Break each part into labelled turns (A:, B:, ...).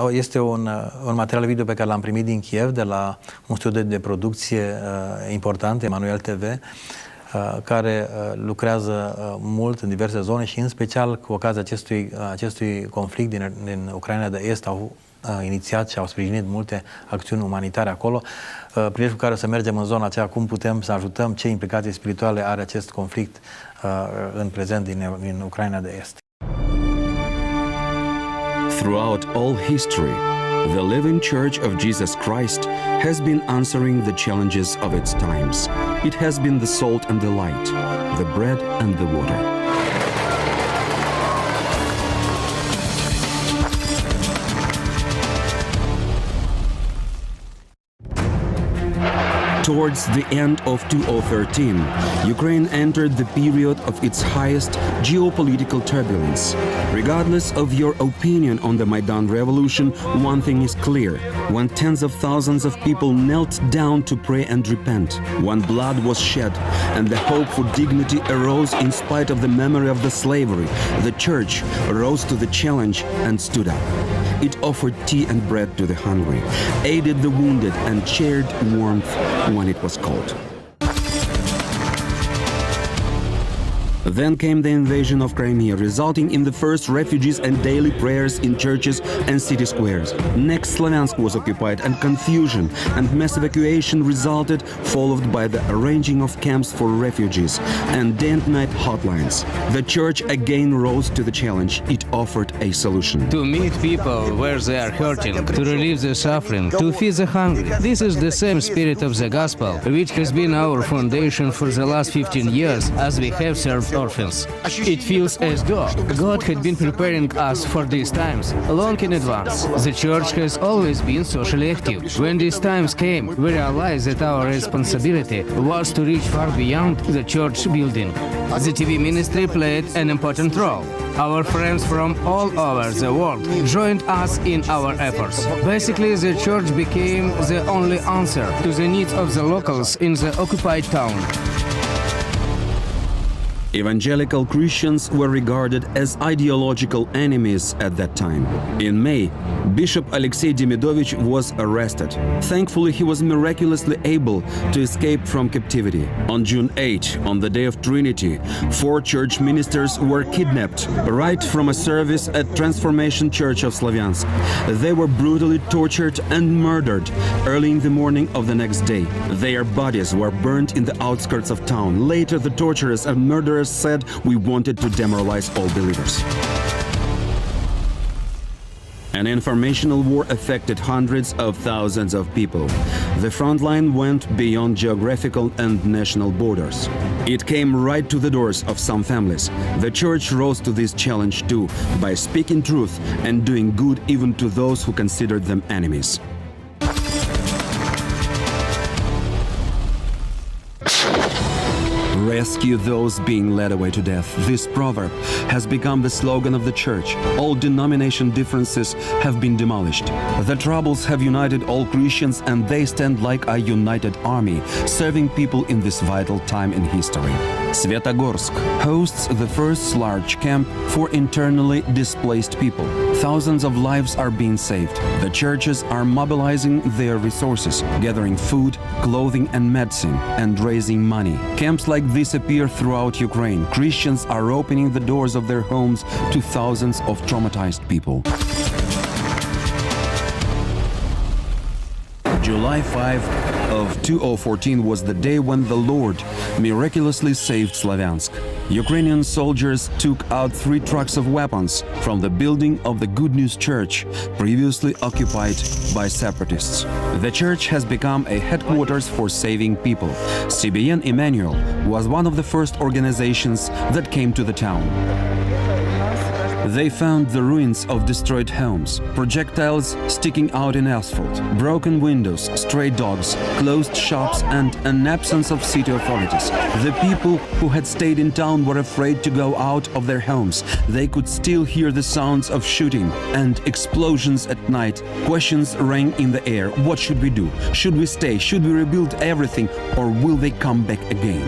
A: Este un material video pe care l-am primit din Kiev, de la un studio de producție important, Emisiune TV, care lucrează mult în diverse zone și în special cu ocazia acestui conflict din Ucraina de Est au inițiat și au sprijinit multe acțiuni umanitare acolo, prilej cu care să mergem în zona aceea, cum putem să ajutăm, ce implicații spirituale are acest conflict în prezent din Ucraina de Est.
B: Throughout all history, the living Church of Jesus Christ has been answering the challenges of its times. It has been the salt and the light, the bread and the water. Towards the end of 2013, Ukraine entered the period of its highest geopolitical turbulence. Regardless of your opinion on the Maidan revolution, one thing is clear. When tens of thousands of people knelt down to pray and repent, when blood was shed and the hope for dignity arose in spite of the memory of the slavery, the Church rose to the challenge and stood up. It offered tea and bread to the hungry, aided the wounded, and shared warmth when it was cold. Then came the invasion of Crimea, resulting in the first refugees and daily prayers in churches and city squares. Next, Slavyansk was occupied, and confusion and mass evacuation resulted, followed by the arranging of camps for refugees and day and night hotlines. The church again rose to the challenge. It offered a solution.
C: To meet people where they are hurting, to relieve their suffering, to feed the hungry. This is the same spirit of the gospel, which has been our foundation for the last 15 years, as we have served orphans. It feels as though God had been preparing us for these times long in advance. The church has always been socially active. When these times came, we realized that our responsibility was to reach far beyond the church building. The TV ministry played an important role. Our friends from all over the world joined us in our efforts. Basically, the church became the only answer to the needs of the locals in the occupied town.
B: Evangelical Christians were regarded as ideological enemies at that time. In May, Bishop Alexei Demidovich was arrested. Thankfully, he was miraculously able to escape from captivity. On June 8, on the Day of Trinity, 4 church ministers were kidnapped right from a service at Transformation Church of Slavyansk. They were brutally tortured and murdered early in the morning of the next day. Their bodies were burned in the outskirts of town. Later, the torturers and murderers said we wanted to demoralize all believers. An informational war affected hundreds of thousands of people. The front line went beyond geographical and national borders. It came right to the doors of some families. The church rose to this challenge too, by speaking truth and doing good even to those who considered them enemies. Rescue those being led away to death. This proverb has become the slogan of the church. All denomination differences have been demolished. The troubles have united all Christians, and they stand like a united army, serving people in this vital time in history. Svetogorsk hosts the first large camp for internally displaced people. Thousands of lives are being saved. The churches are mobilizing their resources, gathering food, clothing and medicine, and raising money. Camps like this appear throughout Ukraine. Christians are opening the doors of their homes to thousands of traumatized people. July 5 of 2014 was the day when the Lord miraculously saved Slavyansk. Ukrainian soldiers took out 3 trucks of weapons from the building of the Good News Church, previously occupied by separatists. The church has become a headquarters for saving people. CBN Emmanuel was one of the first organizations that came to the town. They found the ruins of destroyed homes, projectiles sticking out in asphalt, broken windows, stray dogs, closed shops, and an absence of city authorities. The people who had stayed in town were afraid to go out of their homes. They could still hear the sounds of shooting and explosions at night. Questions rang in the air. What should we do? Should we stay? Should we rebuild everything? Or will they come back again?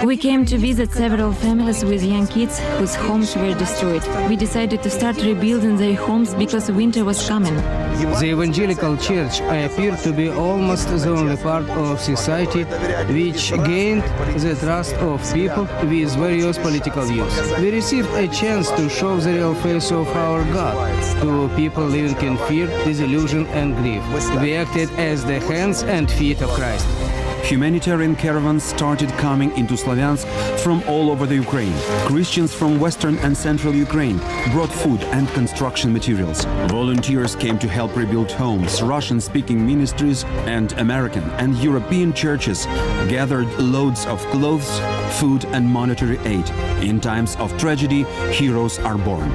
D: We came to visit several families with young kids whose homes were destroyed. We decided to start rebuilding their homes because winter was coming.
C: The evangelical church appeared to be almost the only part of society which gained the trust of people with various political views. We received a chance to show the real face of our God to people living in fear, disillusion and grief. We acted as the hands and feet of Christ.
B: Humanitarian caravans started coming into Slavyansk from all over the Ukraine. Christians from western and central Ukraine brought food and construction materials. Volunteers came to help rebuild homes. Russian-speaking ministries and American and European churches gathered loads of clothes, food and monetary aid. In times of tragedy, heroes are born.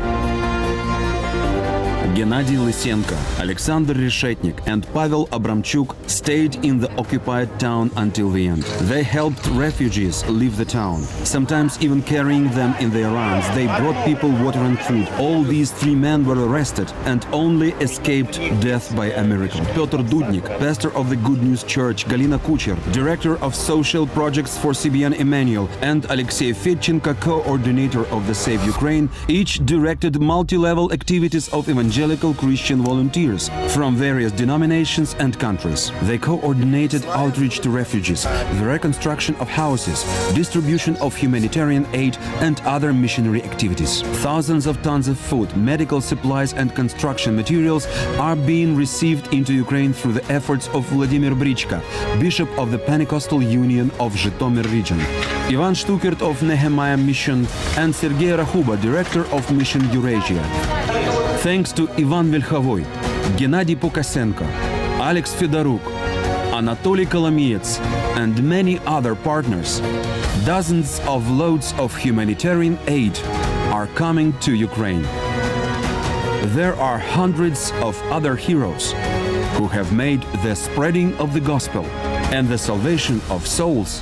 B: Геннадий Lysenko, Alexander Reshetnik and Pavel Abramchuk stayed in the occupied town until the end. They helped refugees leave the town, sometimes even carrying them in their arms. They brought people water and food. All these 3 men were arrested and only escaped death by a miracle. Petru Bulica, pastor of the Good News Church, Galina Kucher, director of social projects for CBN Emmanuel, and Alexei Fedchenko, coordinator of the Save Ukraine, each directed multi-level activities of evangelical Christian volunteers from various denominations and countries. They coordinated outreach to refugees, the reconstruction of houses, distribution of humanitarian aid and other missionary activities. Thousands of tons of food, medical supplies and construction materials are being received into Ukraine through the efforts of Vladimir Brichka, Bishop of the Pentecostal Union of Zhytomyr region, Ivan Shtukert of Nehemiah Mission and Sergei Rakhuba, Director of Mission Eurasia. Thanks to Ivan Velkhovoy, Gennady Pukasenko, Alex Fedoruk, Anatoly Kolomiets, and many other partners, dozens of loads of humanitarian aid are coming to Ukraine. There are hundreds of other heroes who have made the spreading of the gospel and the salvation of souls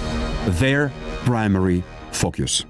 B: their primary focus.